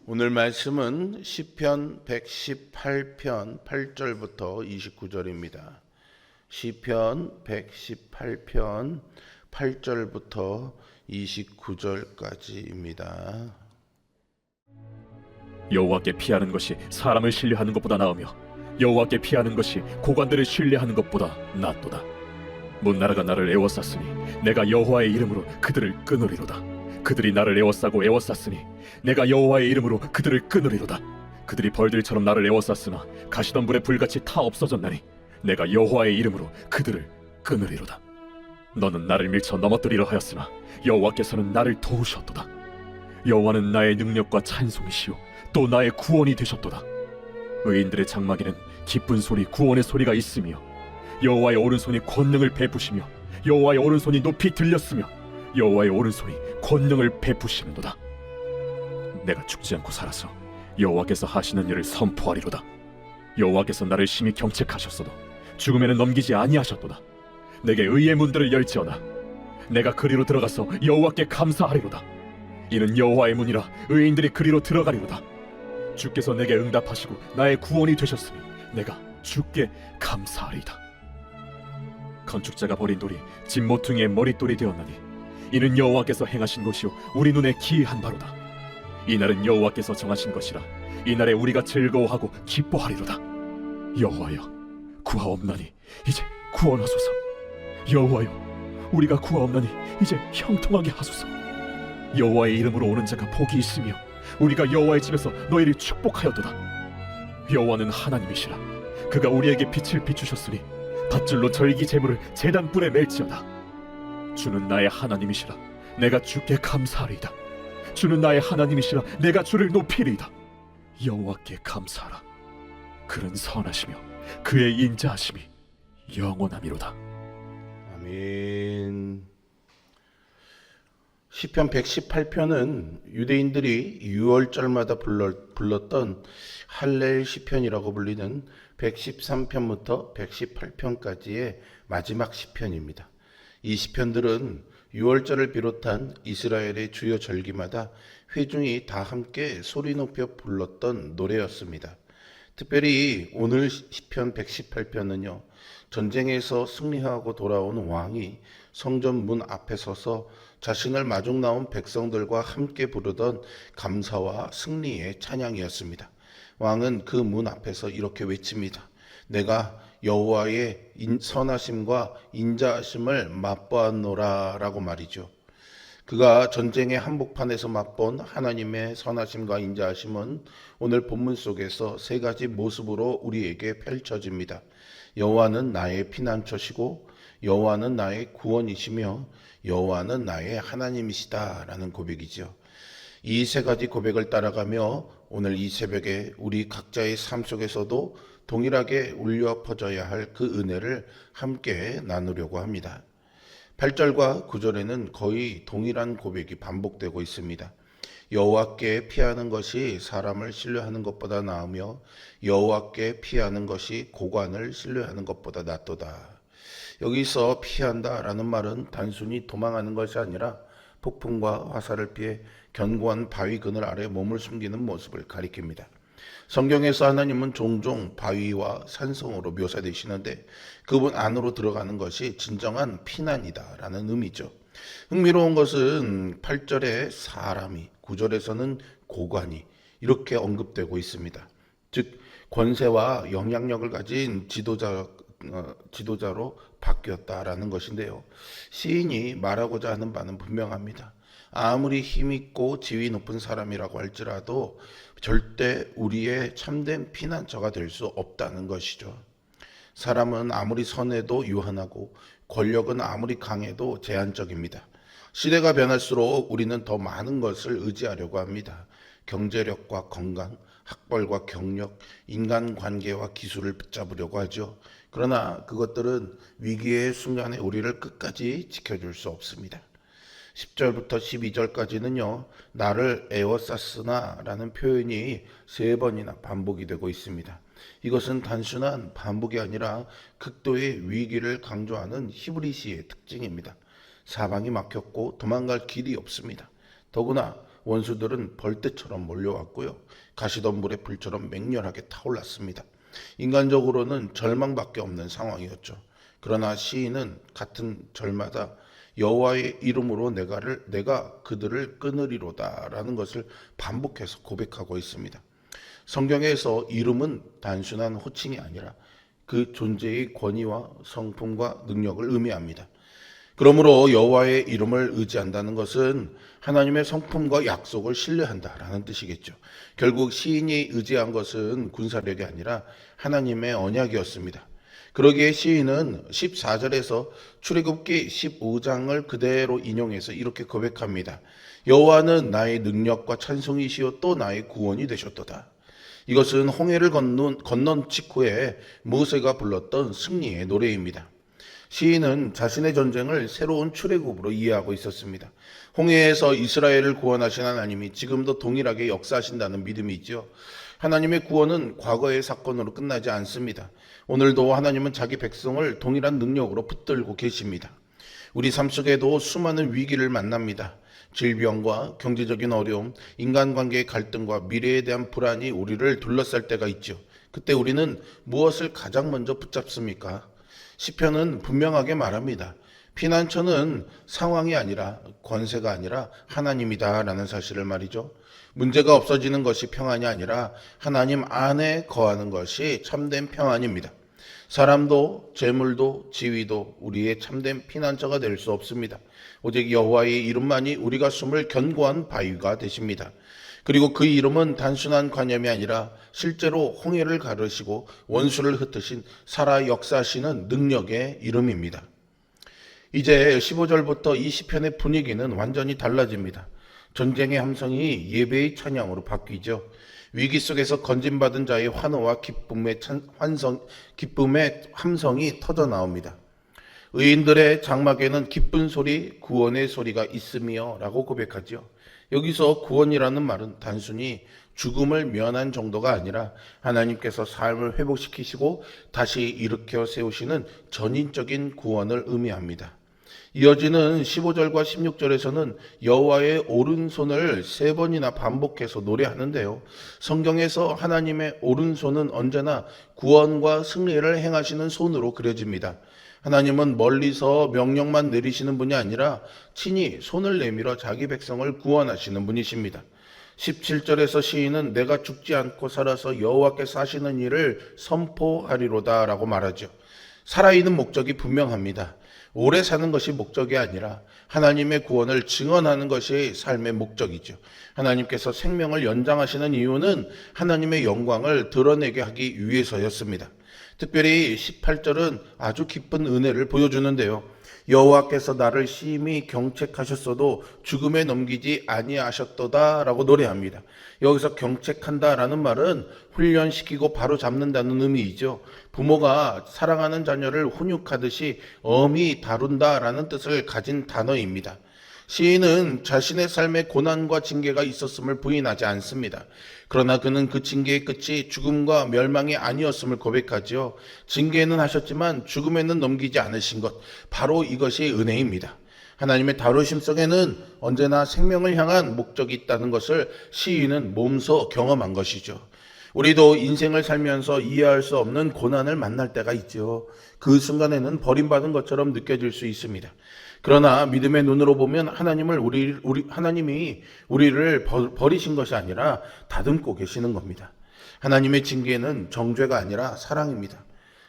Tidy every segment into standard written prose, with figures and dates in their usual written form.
오늘 말씀은 시편 118편 8절부터 29절입니다. 시편 118편 8절부터 29절까지입니다. 여호와께 피하는 것이 사람을 신뢰하는 것보다 나으며 여호와께 피하는 것이 고관들을 신뢰하는 것보다 낫도다. 문나라가 나를 애워쌌으니 내가 여호와의 이름으로 그들을 끊으리로다. 그들이 나를 애워싸고 애워쌌으니 내가 여호와의 이름으로 그들을 끊으리로다. 그들이 벌들처럼 나를 애워쌌으나 가시던 불에 불같이 타 없어졌나니 내가 여호와의 이름으로 그들을 끊으리로다. 너는 나를 밀쳐 넘어뜨리려 하였으나 여호와께서는 나를 도우셨도다. 여호와는 나의 능력과 찬송이시요 또 나의 구원이 되셨도다. 의인들의 장막에는 기쁜 소리 구원의 소리가 있으며 여호와의 오른손이 권능을 베푸시며 여호와의 오른손이 높이 들렸으며 여호와의 오른손이 권능을 베푸시는도다. 내가 죽지 않고 살아서 여호와께서 하시는 일을 선포하리로다. 여호와께서 나를 심히 경책하셨어도 죽음에는 넘기지 아니하셨도다. 내게 의의 문들을 열지어다. 내가 그리로 들어가서 여호와께 감사하리로다. 이는 여호와의 문이라 의인들이 그리로 들어가리로다. 주께서 내게 응답하시고 나의 구원이 되셨으니 내가 주께 감사하리이다. 건축자가 버린 돌이 진모퉁이의 머릿돌이 되었나니 이는 여호와께서 행하신 것이요 우리 눈에 기이한 바로다. 이날은 여호와께서 정하신 것이라 이날에 우리가 즐거워하고 기뻐하리로다. 여호와여 구하옵나니 이제 구원하소서. 여호와여 우리가 구하옵나니 이제 형통하게 하소서. 여호와의 이름으로 오는 자가 복이 있으며 우리가 여호와의 집에서 너희를 축복하였도다. 여호와는 하나님이시라. 그가 우리에게 빛을 비추셨으니 밧줄로 절기 제물을 제단 뿔에 맬지어다. 주는 나의 하나님이시라. 내가 주께 감사하리이다. 주는 나의 하나님이시라. 내가 주를 높이리이다. 여호와께 감사하라. 그는 선하시며 그의 인자하심이 영원함이로다. 아멘. 시편 118편은 유대인들이 유월절마다 불렀던 할렐 시편이라고 불리는 113편부터 118편까지의 마지막 시편입니다. 이 시편들은 유월절을 비롯한 이스라엘의 주요 절기마다 회중이 다 함께 소리 높여 불렀던 노래였습니다. 특별히 오늘 시편 118편은요, 전쟁에서 승리하고 돌아온 왕이 성전 문 앞에 서서 자신을 마중 나온 백성들과 함께 부르던 감사와 승리의 찬양이었습니다. 왕은 그 문 앞에서 이렇게 외칩니다. 내가 여호와의 선하심과 인자하심을 맛보았노라 라고 말이죠. 그가 전쟁의 한복판에서 맛본 하나님의 선하심과 인자하심은 오늘 본문 속에서 세 가지 모습으로 우리에게 펼쳐집니다. 여호와는 나의 피난처시고 여호와는 나의 구원이시며 여호와는 나의 하나님이시다 라는 고백이죠. 이 세 가지 고백을 따라가며 오늘 이 새벽에 우리 각자의 삶 속에서도 동일하게 울려 퍼져야 할 그 은혜를 함께 나누려고 합니다. 8절과 9절에는 거의 동일한 고백이 반복되고 있습니다. 여호와께 피하는 것이 사람을 신뢰하는 것보다 나으며 여호와께 피하는 것이 고관을 신뢰하는 것보다 낫도다. 여기서 피한다라는 말은 단순히 도망하는 것이 아니라 폭풍과 화살을 피해 견고한 바위 그늘 아래 몸을 숨기는 모습을 가리킵니다. 성경에서 하나님은 종종 바위와 산성으로 묘사되시는데 그분 안으로 들어가는 것이 진정한 피난이다라는 의미죠. 흥미로운 것은 8절에 사람이, 9절에서는 고관이 이렇게 언급되고 있습니다. 즉 권세와 영향력을 가진 지도자로 바뀌었다라는 것인데요. 시인이 말하고자 하는 바는 분명합니다. 아무리 힘있고 지위 높은 사람이라고 할지라도 절대 우리의 참된 피난처가 될 수 없다는 것이죠. 사람은 아무리 선해도 유한하고 권력은 아무리 강해도 제한적입니다. 시대가 변할수록 우리는 더 많은 것을 의지하려고 합니다. 경제력과 건강, 학벌과 경력, 인간관계와 기술을 붙잡으려고 하죠. 그러나 그것들은 위기의 순간에 우리를 끝까지 지켜줄 수 없습니다. 10절부터 12절까지는요. 나를 에워쌌으나 라는 표현이 3번이나 반복이 되고 있습니다. 이것은 단순한 반복이 아니라 극도의 위기를 강조하는 히브리시의 특징입니다. 사방이 막혔고 도망갈 길이 없습니다. 더구나 원수들은 벌떼처럼 몰려왔고요. 가시덤불의 불처럼 맹렬하게 타올랐습니다. 인간적으로는 절망밖에 없는 상황이었죠. 그러나 시인은 같은 절마다 여호와의 이름으로 내가 그들을 끊으리로다라는 것을 반복해서 고백하고 있습니다. 성경에서 이름은 단순한 호칭이 아니라 그 존재의 권위와 성품과 능력을 의미합니다. 그러므로 여호와의 이름을 의지한다는 것은 하나님의 성품과 약속을 신뢰한다라는 뜻이겠죠. 결국 시인이 의지한 것은 군사력이 아니라 하나님의 언약이었습니다. 그러기에 시인은 14절에서 출애굽기 15장을 그대로 인용해서 이렇게 고백합니다. 여호와는 나의 능력과 찬송이시요 또 나의 구원이 되셨도다. 이것은 홍해를 건넌 직후에 모세가 불렀던 승리의 노래입니다. 시인은 자신의 전쟁을 새로운 출애굽으로 이해하고 있었습니다. 홍해에서 이스라엘을 구원하신 하나님이 지금도 동일하게 역사하신다는 믿음이 있죠. 하나님의 구원은 과거의 사건으로 끝나지 않습니다. 오늘도 하나님은 자기 백성을 동일한 능력으로 붙들고 계십니다. 우리 삶 속에도 수많은 위기를 만납니다. 질병과 경제적인 어려움, 인간관계의 갈등과 미래에 대한 불안이 우리를 둘러쌀 때가 있죠. 그때 우리는 무엇을 가장 먼저 붙잡습니까? 시편은 분명하게 말합니다. 피난처는 상황이 아니라 권세가 아니라 하나님이다라는 사실을 말이죠. 문제가 없어지는 것이 평안이 아니라 하나님 안에 거하는 것이 참된 평안입니다. 사람도 재물도 지위도 우리의 참된 피난처가 될 수 없습니다. 오직 여호와의 이름만이 우리가 숨을 견고한 바위가 되십니다. 그리고 그 이름은 단순한 관념이 아니라 실제로 홍해를 가르시고 원수를 흩으신 살아 역사하시는 능력의 이름입니다. 이제 15절부터 이 시편의 분위기는 완전히 달라집니다. 전쟁의 함성이 예배의 찬양으로 바뀌죠. 위기 속에서 건진받은 자의 환호와 기쁨의 함성이 터져 나옵니다. 의인들의 장막에는 기쁜 소리, 구원의 소리가 있으며 라고 고백하죠. 여기서 구원이라는 말은 단순히 죽음을 면한 정도가 아니라 하나님께서 삶을 회복시키시고 다시 일으켜 세우시는 전인적인 구원을 의미합니다. 이어지는 15절과 16절에서는 여호와의 오른손을 3번이나 반복해서 노래하는데요. 성경에서 하나님의 오른손은 언제나 구원과 승리를 행하시는 손으로 그려집니다. 하나님은 멀리서 명령만 내리시는 분이 아니라 친히 손을 내밀어 자기 백성을 구원하시는 분이십니다. 17절에서 시인은 내가 죽지 않고 살아서 여호와께 사시는 일을 선포하리로다 라고 말하죠. 살아있는 목적이 분명합니다. 오래 사는 것이 목적이 아니라 하나님의 구원을 증언하는 것이 삶의 목적이죠. 하나님께서 생명을 연장하시는 이유는 하나님의 영광을 드러내게 하기 위해서였습니다. 특별히 18절은 아주 깊은 은혜를 보여주는데요. 여호와께서 나를 심히 경책하셨어도 죽음에 넘기지 아니하셨도다 라고 노래합니다. 여기서 경책한다라는 말은 훈련시키고 바로 잡는다는 의미이죠. 부모가 사랑하는 자녀를 훈육하듯이 엄히 다룬다라는 뜻을 가진 단어입니다. 시인은 자신의 삶에 고난과 징계가 있었음을 부인하지 않습니다. 그러나 그는 그 징계의 끝이 죽음과 멸망이 아니었음을 고백하지요. 징계는 하셨지만 죽음에는 넘기지 않으신 것, 바로 이것이 은혜입니다. 하나님의 다루심 속에는 언제나 생명을 향한 목적이 있다는 것을 시인은 몸소 경험한 것이죠. 우리도 인생을 살면서 이해할 수 없는 고난을 만날 때가 있죠. 그 순간에는 버림받은 것처럼 느껴질 수 있습니다. 그러나 믿음의 눈으로 보면 하나님이 우리를 버리신 것이 아니라 다듬고 계시는 겁니다. 하나님의 징계는 정죄가 아니라 사랑입니다.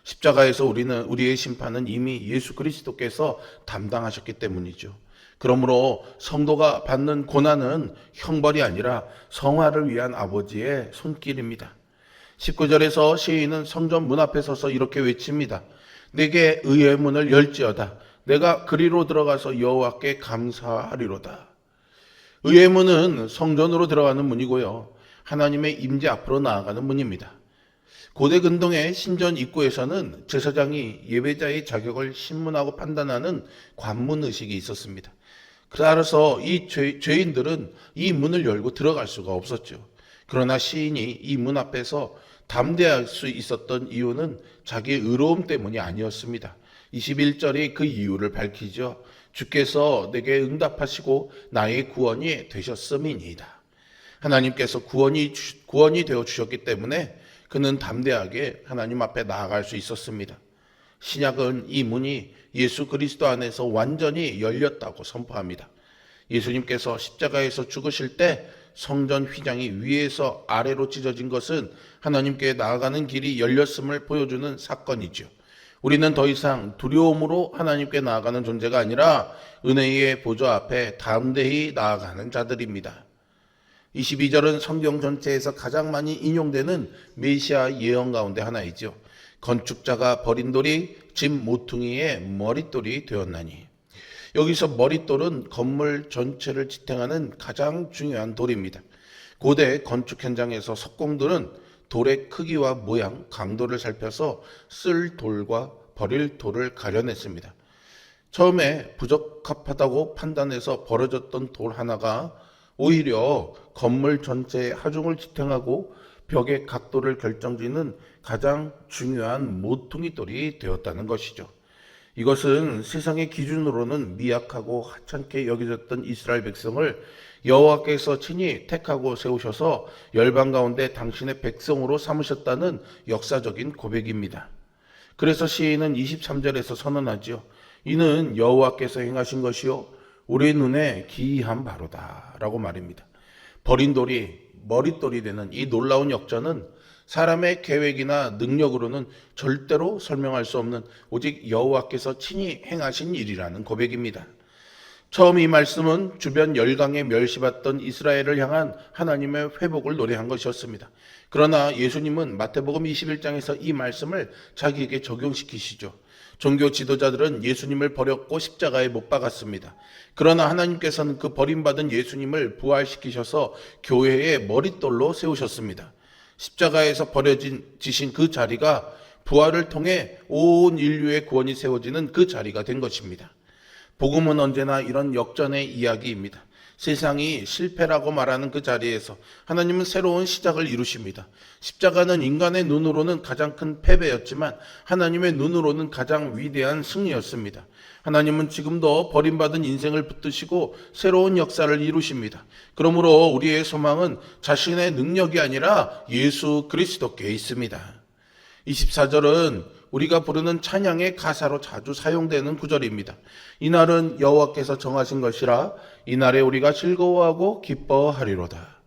십자가에서 우리의 심판은 이미 예수 그리스도께서 담당하셨기 때문이죠. 그러므로 성도가 받는 고난은 형벌이 아니라 성화를 위한 아버지의 손길입니다. 19절에서 시인은 성전 문 앞에 서서 이렇게 외칩니다. 내게 의의 문을 열지어다. 내가 그리로 들어가서 여호와께 감사하리로다. 의의 문은 성전으로 들어가는 문이고요. 하나님의 임재 앞으로 나아가는 문입니다. 고대 근동의 신전 입구에서는 제사장이 예배자의 자격을 신문하고 판단하는 관문의식이 있었습니다. 따라서 이 죄인들은 이 문을 열고 들어갈 수가 없었죠. 그러나 시인이 이 문 앞에서 담대할 수 있었던 이유는 자기의 의로움 때문이 아니었습니다. 21절이 그 이유를 밝히죠. 주께서 내게 응답하시고 나의 구원이 되셨음이니이다. 하나님께서 구원이 되어 주셨기 때문에 그는 담대하게 하나님 앞에 나아갈 수 있었습니다. 신약은 이 문이 예수 그리스도 안에서 완전히 열렸다고 선포합니다. 예수님께서 십자가에서 죽으실 때 성전 휘장이 위에서 아래로 찢어진 것은 하나님께 나아가는 길이 열렸음을 보여주는 사건이죠. 우리는 더 이상 두려움으로 하나님께 나아가는 존재가 아니라 은혜의 보좌 앞에 담대히 나아가는 자들입니다. 22절은 성경 전체에서 가장 많이 인용되는 메시아 예언 가운데 하나이죠. 건축자가 버린 돌이 집 모퉁이의 머릿돌이 되었나니. 여기서 머릿돌은 건물 전체를 지탱하는 가장 중요한 돌입니다. 고대 건축 현장에서 석공들은 돌의 크기와 모양, 강도를 살펴서 쓸 돌과 버릴 돌을 가려냈습니다. 처음에 부적합하다고 판단해서 버려졌던 돌 하나가 오히려 건물 전체의 하중을 지탱하고 벽의 각도를 결정짓는 가장 중요한 모퉁이 돌이 되었다는 것이죠. 이것은 세상의 기준으로는 미약하고 하찮게 여겨졌던 이스라엘 백성을 여호와께서 친히 택하고 세우셔서 열방 가운데 당신의 백성으로 삼으셨다는 역사적인 고백입니다. 그래서 시인은 23절에서 선언하죠. 이는 여호와께서 행하신 것이요 우리 눈에 기이한 바로다 라고 말입니다. 버린 돌이 머릿돌이 되는 이 놀라운 역전은 사람의 계획이나 능력으로는 절대로 설명할 수 없는 오직 여호와께서 친히 행하신 일이라는 고백입니다. 처음 이 말씀은 주변 열강에 멸시받던 이스라엘을 향한 하나님의 회복을 노래한 것이었습니다. 그러나 예수님은 마태복음 21장에서 이 말씀을 자기에게 적용시키시죠. 종교 지도자들은 예수님을 버렸고 십자가에 못 박았습니다. 그러나 하나님께서는 그 버림받은 예수님을 부활시키셔서 교회의 머릿돌로 세우셨습니다. 십자가에서 버려지신 그 자리가 부활을 통해 온 인류의 구원이 세워지는 그 자리가 된 것입니다. 복음은 언제나 이런 역전의 이야기입니다. 세상이 실패라고 말하는 그 자리에서 하나님은 새로운 시작을 이루십니다. 십자가는 인간의 눈으로는 가장 큰 패배였지만 하나님의 눈으로는 가장 위대한 승리였습니다. 하나님은 지금도 버림받은 인생을 붙드시고 새로운 역사를 이루십니다. 그러므로 우리의 소망은 자신의 능력이 아니라 예수 그리스도께 있습니다. 24절은 우리가 부르는 찬양의 가사로 자주 사용되는 구절입니다. 이날은 여호와께서 정하신 것이라 이날에 우리가 즐거워하고 기뻐하리로다.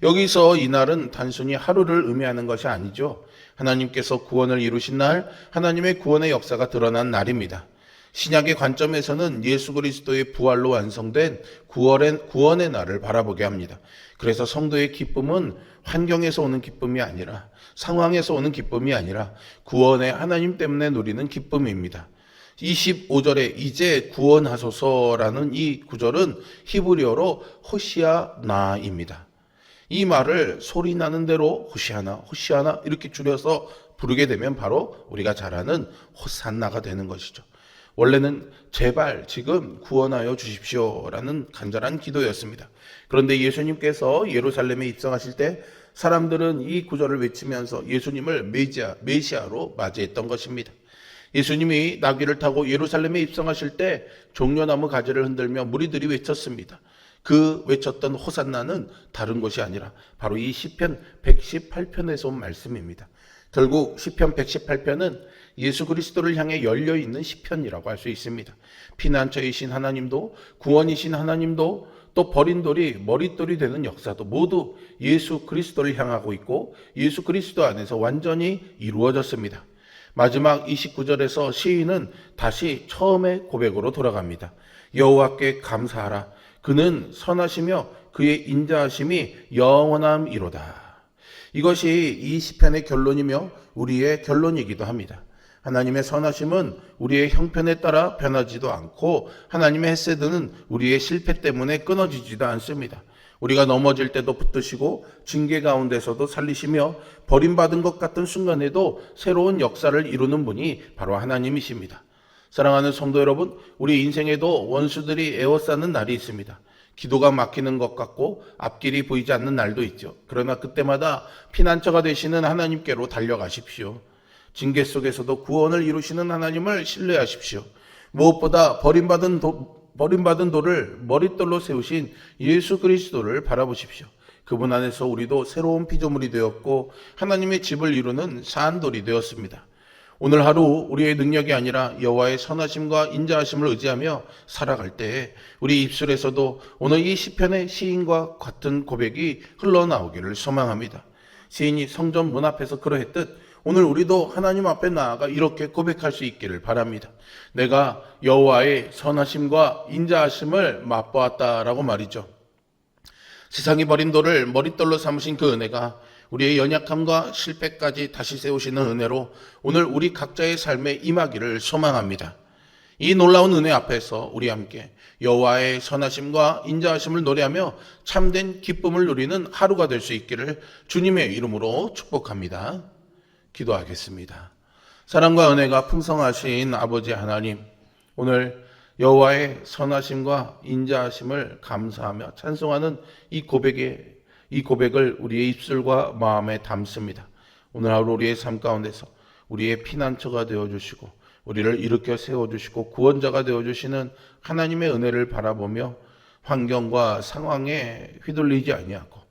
여기서 이날은 단순히 하루를 의미하는 것이 아니죠. 하나님께서 구원을 이루신 날, 하나님의 구원의 역사가 드러난 날입니다. 신약의 관점에서는 예수 그리스도의 부활로 완성된 구원의 날을 바라보게 합니다. 그래서 성도의 기쁨은 환경에서 오는 기쁨이 아니라 상황에서 오는 기쁨이 아니라 구원의 하나님 때문에 누리는 기쁨입니다. 25절에 이제 구원하소서라는 이 구절은 히브리어로 호시아나입니다. 이 말을 소리 나는 대로 호시아나 이렇게 줄여서 부르게 되면 바로 우리가 잘 아는 호산나가 되는 것이죠. 원래는 제발 지금 구원하여 주십시오라는 간절한 기도였습니다. 그런데 예수님께서 예루살렘에 입성하실 때 사람들은 이 구절을 외치면서 예수님을 메시아로 맞이했던 것입니다. 예수님이 나귀를 타고 예루살렘에 입성하실 때 종려나무 가지를 흔들며 무리들이 외쳤습니다. 그 외쳤던 호산나는 다른 것이 아니라 바로 이 시편 118편에서 온 말씀입니다. 결국 시편 118편은 예수 그리스도를 향해 열려있는 시편이라고 할 수 있습니다. 피난처이신 하나님도 구원이신 하나님도 또 버린 돌이 머릿돌이 되는 역사도 모두 예수 그리스도를 향하고 있고 예수 그리스도 안에서 완전히 이루어졌습니다. 마지막 29절에서 시인은 다시 처음의 고백으로 돌아갑니다. 여호와께 감사하라. 그는 선하시며 그의 인자하심이 영원함이로다. 이것이 이 시편의 결론이며 우리의 결론이기도 합니다. 하나님의 선하심은 우리의 형편에 따라 변하지도 않고 하나님의 헤세드는 우리의 실패 때문에 끊어지지도 않습니다. 우리가 넘어질 때도 붙드시고 징계 가운데서도 살리시며 버림받은 것 같은 순간에도 새로운 역사를 이루는 분이 바로 하나님이십니다. 사랑하는 성도 여러분, 우리 인생에도 원수들이 에워싸는 날이 있습니다. 기도가 막히는 것 같고 앞길이 보이지 않는 날도 있죠. 그러나 그때마다 피난처가 되시는 하나님께로 달려가십시오. 징계 속에서도 구원을 이루시는 하나님을 신뢰하십시오. 무엇보다 버림받은 버림받은 돌을 머릿돌로 세우신 예수 그리스도를 바라보십시오. 그분 안에서 우리도 새로운 피조물이 되었고 하나님의 집을 이루는 산돌이 되었습니다. 오늘 하루 우리의 능력이 아니라 여호와의 선하심과 인자하심을 의지하며 살아갈 때 우리 입술에서도 오늘 이 시편의 시인과 같은 고백이 흘러나오기를 소망합니다. 시인이 성전 문 앞에서 그러했듯 오늘 우리도 하나님 앞에 나아가 이렇게 고백할 수 있기를 바랍니다. 내가 여호와의 선하심과 인자하심을 맛보았다라고 말이죠. 세상이 버린 돌을 머릿돌로 삼으신 그 은혜가 우리의 연약함과 실패까지 다시 세우시는 은혜로 오늘 우리 각자의 삶에 임하기를 소망합니다. 이 놀라운 은혜 앞에서 우리 함께 여호와의 선하심과 인자하심을 노래하며 참된 기쁨을 누리는 하루가 될 수 있기를 주님의 이름으로 축복합니다. 기도하겠습니다. 사랑과 은혜가 풍성하신 아버지 하나님, 오늘 여호와의 선하심과 인자하심을 감사하며 찬송하는 이 고백을 우리의 입술과 마음에 담습니다. 오늘 하루 우리의 삶 가운데서 우리의 피난처가 되어주시고 우리를 일으켜 세워주시고 구원자가 되어주시는 하나님의 은혜를 바라보며 환경과 상황에 휘둘리지 아니하고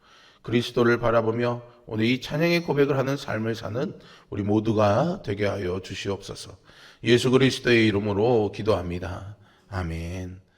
그리스도를 바라보며 오늘 이 찬양의 고백을 하는 삶을 사는 우리 모두가 되게 하여 주시옵소서. 예수 그리스도의 이름으로 기도합니다. 아멘.